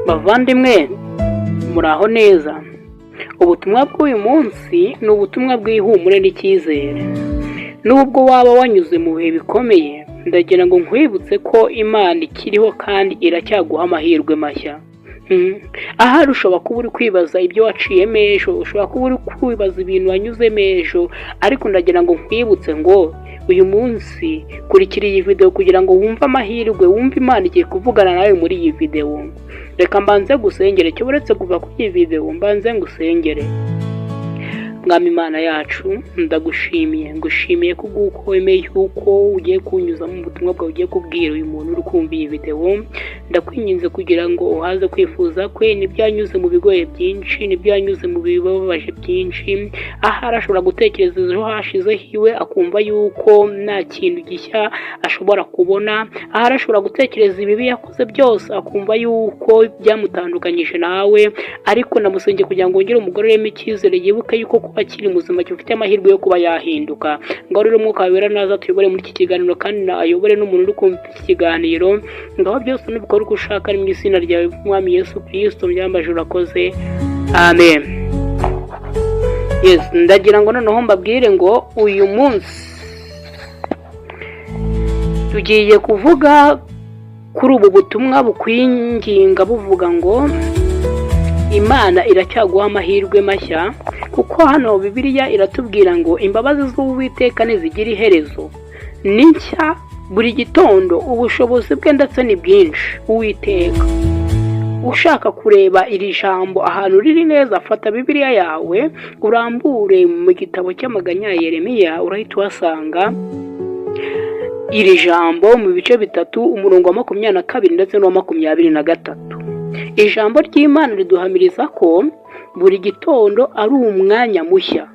Bavandimwe muraho neza. Ubutumwa bw'uyu munsi ni ubutumwa bw'ihumure n'icyizere. Nubwo waba wanyuze mu bihe bikomeye, ndagira ngo nkwibutse ko Imana ikiriho kandi iracyaguha amahirwe mashya. Ahari ushobora kuba uri kwibaza ibyo waciyemo ejo, ushobora kuba uri kwibaza ibintu wanyuzemo ejo, ariko ndagira ngo nkwibutse ngo uyu munsi kurikira iyi video kugira ngo wumve amahirwe, wumve Imana igiye kuvugana nawe muri iyi video. Reka mbanze gusengere, cyo uretse kuva kuri iyi video mbanze ngusengere. Mwami Imana yacu, ngushimiye kubw'uko wemeye yuko ugiye kunyuza mu butumwa bwawe, ugiye kubwira uyu muntu uri kumva iyi video. Ndakwinginze kugira ngo uhaze kwifuza kwe n'ibyanyuze mu bigoye byinshi, n'ibyanyuze mu bibabaje byinshi. Ahari ashobora gutekereza ejo hashize hiwe akumva yuko nta kintu gishya ashobora kubona. Ahari ashobora gutekereza ibibi yakoze byose akumva yuko byamutandukanyije nawe, ariko namusengeye kugira ngo ungire umugororemo icyizere, yibuke yuko kuba akiri muzima gifite amahirwe yo kuba yahinduka. Ngaho rero Umwuka wera naza tuyobore muri iki kiganiro, kandi ayobore n'umuntu uri kumva iki kiganiro. Ngaho byose nubikora uko ushaka, ari mu izina ryawe Mwami Yesu Kristo mbyambaje urakoze, amen. Yes, ndagira ngo noneho mbabwire ngo uyu munsi tugiye kuvuga kuri ubu butumwa bukwinginga buvuga ngo Imana iracyaguha amahirwe mashya, kuko hano Bibiliya iratubwira ngo imbabazi z'Uwiteka ntizigira iherezo, ni nshya buri gitondo, ubushobozi bwe ndetse ni bwinshi. Uwiteka ushaka kureba iri jambo ahantu riri neza, fata Bibiliya yawe urambure mu gitabo cy'amaganya ya Yeremiya, urahita uhasanga iri jambo mu bice bitatu, umurongo wa 22 ndetse n'uwa 23. Ijambo ry'Imana riduhamiriza ko buri gitondo ari umwanya mushya,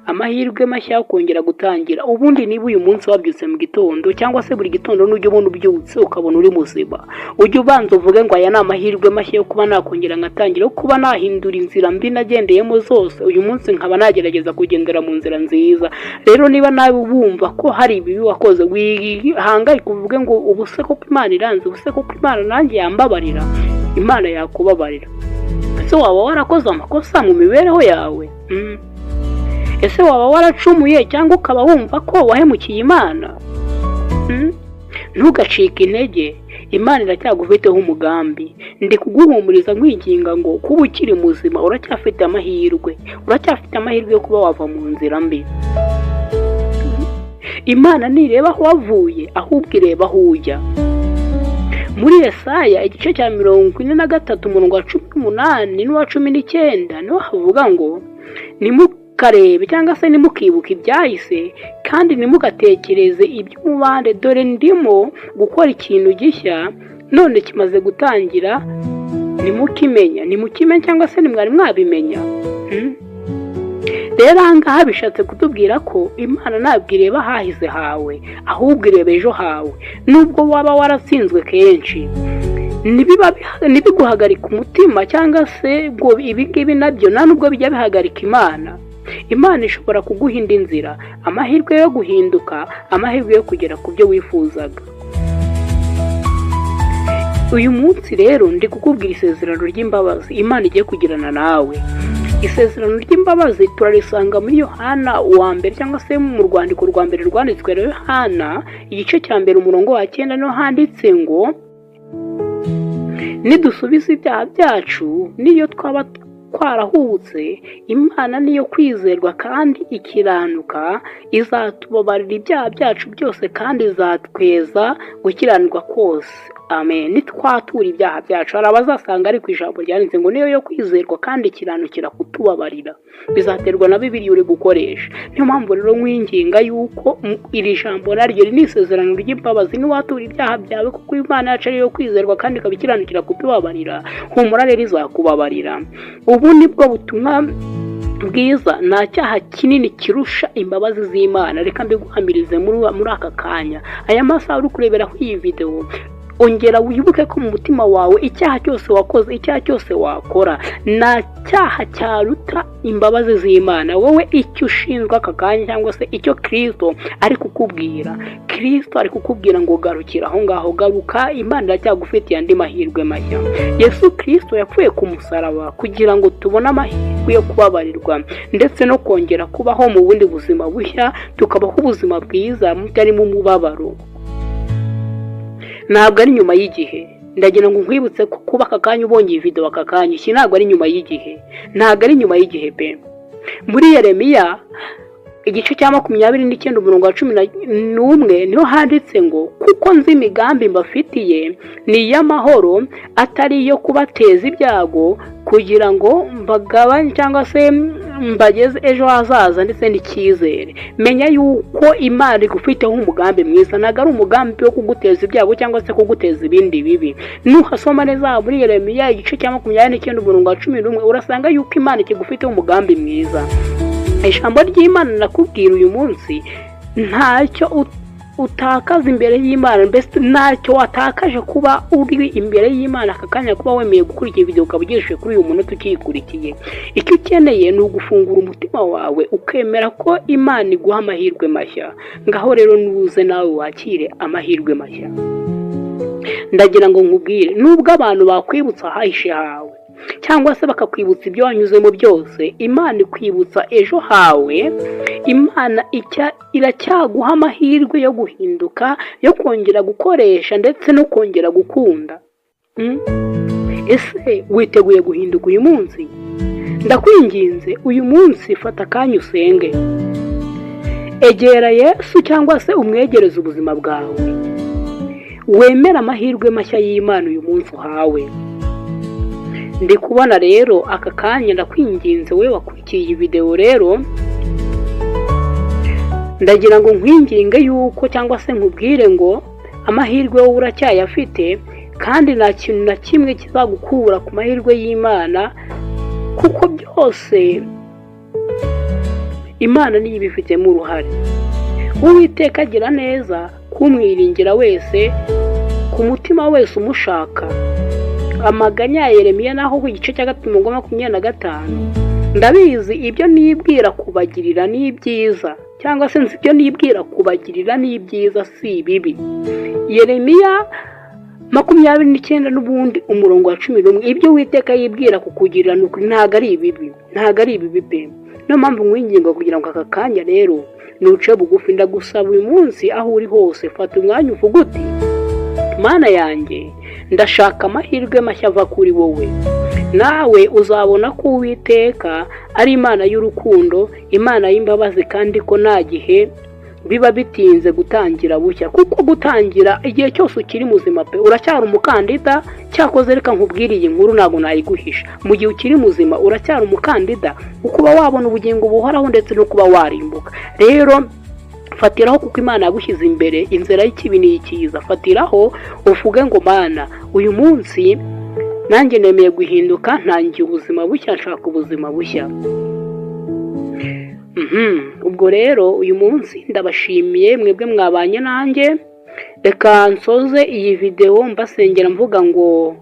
amahirwe mashya yo kongera gutangira. Ubundi niba uyu munsi wabyutse mu gitondo, cyangwa se buri gitondo n'ujya ubona ubyutse ukabona uri muzima, ujya ubanza uvuge ngo aya ni amahirwe mashya yo kuba nakongera ngatangira, yo kuba nahindura inzira mbi nagendeyemo zose, uyu munsi nkaba nagerageza kugendera mu nzira nziza. Rero niba nawe wumva ko hari ibibi wakoze, wihangayika uvuge ngo ubuse koko Imana iranze, ubuse koko Imana nanjye yambabarira. Imana yakubabarira. Ese waba warakoze amakosa mu mibereho yawe? Ese waba waracumuye cyangwa ukaba wumva ko wahemukiye Imana? Ntugacike intege, Imana iracyagufiteho umugambi. Ndi kuguhumuriza nkwinginga ngo kuba ukiri muzima uracyafite amahirwe, uracyafite amahirwe yo kuba wava mu nzira mbi. Imana ntireba aho wavuye, ahubwo ireba aho ujya. Muri Yesaya igice cya 43 umurongo wa 18 n'uwa 19 niho havuga ngo nimukarebe cyangwa se nimukibuka ibyahise, kandi nimugatekereze iby'umubande, dore ndimo gukora ikintu gishya, none kimaze gutangira, nimukimenya cyangwa se nimwari mwabimenya. Rero ahangaha bishatse kutubwira ko Imana ntabwo ireba hahise hawe, ahubwo ireba ejo hawe. Nubwo waba waratsinzwe kenshi, ntibiguhagarika umutima, cyangwa se ngo ibingibi nabyo nta nubwo bijya bihagarika Imana. Imana ishobora kuguha indi nzira, amahirwe yo guhinduka, amahirwe yo kugera ku byo wifuzaga. Uyu munsi rero ndi kukubwira isezerano ry'imbabazi Imana igiye kugirana nawe. Isezerano ry'imbabazi turarisanga muri Yohana wa mbere, cyangwa se mu rwandiko rwa mbere rwanditswe na Yohana igice cya 1 umurongo wa 9, no handitse ngo nidusubiza ibyaha byacu niyo twaba twarahubutse, Imana niyo kwizerwa kandi ikiranuka, izatubabarira ibyaha byacu byose kandi izatweza gukiranirwa kose. Amen. Nitwatura ibyaha byacu, hari abazasanga ari ku ijambo ryanditse ngo niyo yo kwizerwa kandi ikiranukira kutubabarira. Bizaterwa na Bibiliya uri gukoresha. Niyo mpamvu rero nkwinginga yuko iri jambo naryo ni isezerano ry'imbabazi. Niwatura ibyaha byawe kuko Imana yacu ari yo kwizerwa kandi ikabikiranukira kutubabarira, humura rero izakubabarira. Ubu nibwo butumwa bwiza, nta cyaha kinini kirusha imbabazi z'Imana. Reka mbiguhamirize muri aka kanya, aya masaha uri kurebera iyi video, ongera wibuke ko mu mutima wawe icyaha cyose wakoze, icyaha cyose wakora, nta cyaha cyaruta imbabazi z'Imana. Wowe icyo ushinzwe aka kanya cyangwa se icyo Kristo ari kukubwira, Kristo ari kukubwira ngo garukira aho ngaho, garuka, Imana iracyagufitiye andi mahirwe mashya. Yesu Kristo yapfuye ku musaraba kugira ngo tubone amahirwe yo kubabarirwa ndetse no kongera kubaho mu bundi buzima bushya, tukabaho ubuzima bwiza butarimo umubabaro. Ntabwo ari nyuma y'igihe. Ndagira ngo nkwibutse ko kuba aka kanya ubonye iyi video aka kanya, iki ntabwo ari nyuma y'igihe, ntabwo ari nyuma y'igihe pe. Muri Yeremiya igice cya 29 umurongo wa 11 niho handitse ngo kuko nzi imigambi mbafitiye ni iy'amahoro atari iyo kubateza ibyago, kugira ngo mbagabanye cyangwa se mbageze ejo hazaza ndetse n'icyizere. Menya yuko Imana igufiteho umugambi mwiza, ntabwo ari umugambi wo kuguteza ibyago cyangwa se kuguteza ibindi bibi. Nuhasoma neza muri Yeremiya igice cya 29 umurongo wa 11 urasanga yuko Imana ikigufiteho umugambi mwiza. Ijambo ry'Imana nakubwira uyu munsi, ntacyo utakaza imbere y'Imana, mbese ntacyo watakaje kuba uri imbere y'Imana aka kanya, kuba wemeye gukurikira video ukaba ugejeje kuri uyu munota ukiyikurikiye. Icyo ukeneye ni ugufungura umutima wawe ukemera ko Imana iguha amahirwe mashya. Ngaho rero nuze nawe wakire amahirwe mashya. Ndagira ngo nkubwire, nubwo abantu bakwibutsa ahahishe hawe cyangwa se bakakwibutsa ibyo wanyuzemo byose, Imana ikwibutsa ejo hawe. Imana iracyaguha amahirwe yo guhinduka, yo kongera gukoresha ndetse no kongera gukunda. Ese witeguye guhinduka uyu munsi? Ndakwinginze uyu munsi fata akanya usenge, egera Yesu cyangwa se umwegereze ubuzima bwawe, wemera amahirwe mashya y'Imana uyu munsi uhawe. Ndi kubona rero aka kanya, ndakwinginze we wakurikiye iyi video rero, ndagira ngo nkwinginge yuko cyangwa se nkubwire ngo amahirwe wowe uracyayafite, kandi nta kintu na kimwe kizagukura ku mahirwe y'Imana, kuko byose Imana niyo ibifitemo uruhare. Uwiteka agira neza kumwiringira wese, ku mutima wese umushaka. Amaganya ya Yeremiya naho ku gice cya 25. Ndabizi ibyo nibwira kubagirira ni ibyiza, cyangwa se nzi ibyo nibwira kubagirira ni ibyiza si bibi. Yeremiya 29 n'ubundi umurongo wa 11, ibyo Uwiteka yibwira kukugirira ntabwo ari ibibi, ntabwo ari ibibi pe. Niyo mpamvu nkwinginga kugira ngo aka kanya rero nuce bugufi, ndagusaba uyu munsi aho uri hose, fata umwanya uvuga uti, Mana yanjye ndashaka amahirwe mashya ava kuri wowe. Nawe uzabona ko Uwiteka ari Imana y'urukundo, Imana y'imbabazi, kandi ko nta gihe biba bitinze gutangira bushya, kuko gutangira igihe cyose ukiri muzima pe. Uracyari umukandida, cyakoze reka nkubwire iyi nkuru ntabwo nayiguhisha. Mu gihe ukiri muzima uracyari umukandida ukuba wabona ubugingo buhoraho ndetse no kuba warimbuka. Rero fatiraho, kuko Imana yagushyize imbere inzira y'ikibi n'iyikiza. Fatiraho uvuge ngo Mana, uyu munsi nanjye nemeye guhinduka, ntangiye ubuzima bushya, nshaka ubuzima bushya. Ubwo rero uyu munsi ndabashimiye mwebwe mwabanye nanjye. Reka nsoze iyi video mbasengera mvuga ngo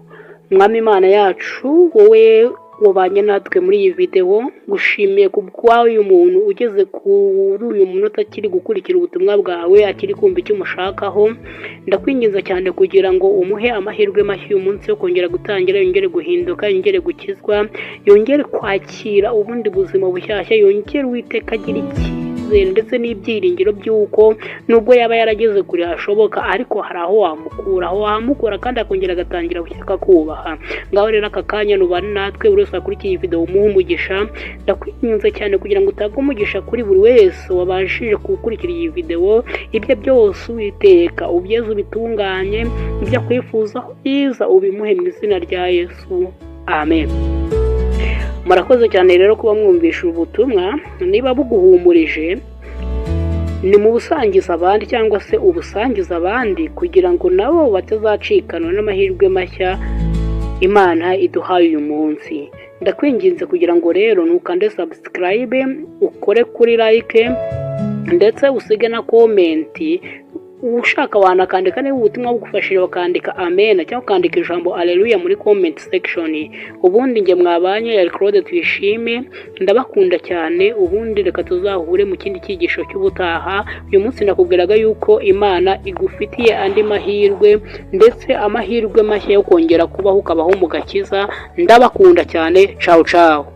Mwami Imana yacu, wowe wabanye natwe muri iyi video, gushimiye kubwa uyu muntu ugeze kuri uyu munota akiri gukurikira ubutumwa bwawe, akiri kumva icyo umushakaho. Ndakwinginza cyane kugira ngo umuhe amahirwe mashya uyu munsi yo kongera gutangira, yongere guhinduka, yongere gukizwa, yongere kwakira ubundi buzima bushyashya, yongere Uwiteka agira icyizere ndetse n'ibyiringiro by'uko nubwo yaba yarageze kure hashoboka, ariko hari aho wamukura kandi akongera agatangira gushyaka kubaha. Ngaho rero aka kanya nubane natwe, buri wese akurikiye iyi video umuhe umugisha. Ndakwinginze cyane kugira ngo utabwe umugisha kuri buri wese wabashije gukurikira iyi video. Ibyo byose Uwiteka ubyeze ubitunganye, ibyo akwifuzaho byiza ubimuhe mu izina rya Yesu, amen. Murakoze cyane rero kuba mwumvisha ubutumwa. Niba buguhumurije, ni mu busangiza abandi cyangwa se ubusangiza abandi, kugira ngo nabo batazacikanwa n'amahirwe mashya Imana iduhaye uyu munsi. Ndakwinginze kugira ngo rero nukande subscribe, ukore kuri like ndetse usige na comment ushaka wanakandika niba ubutumwa bugufashije bakandika amen cyangwa ukandika ijambo alleluia muri comment section. Ubundi njye mwabanye yari Claude Tuyishime, ndabakunda cyane. Ubundi reka tuzahure mu kindi cyigisho cy'ubutaha. Uyu munsi nakubwiraga yuko Imana igufitiye andi mahirwe, ndetse amahirwe mashya yo kongera kubaho ukabaho mu gakiza. Ndabakunda cyane. Ciao ciao.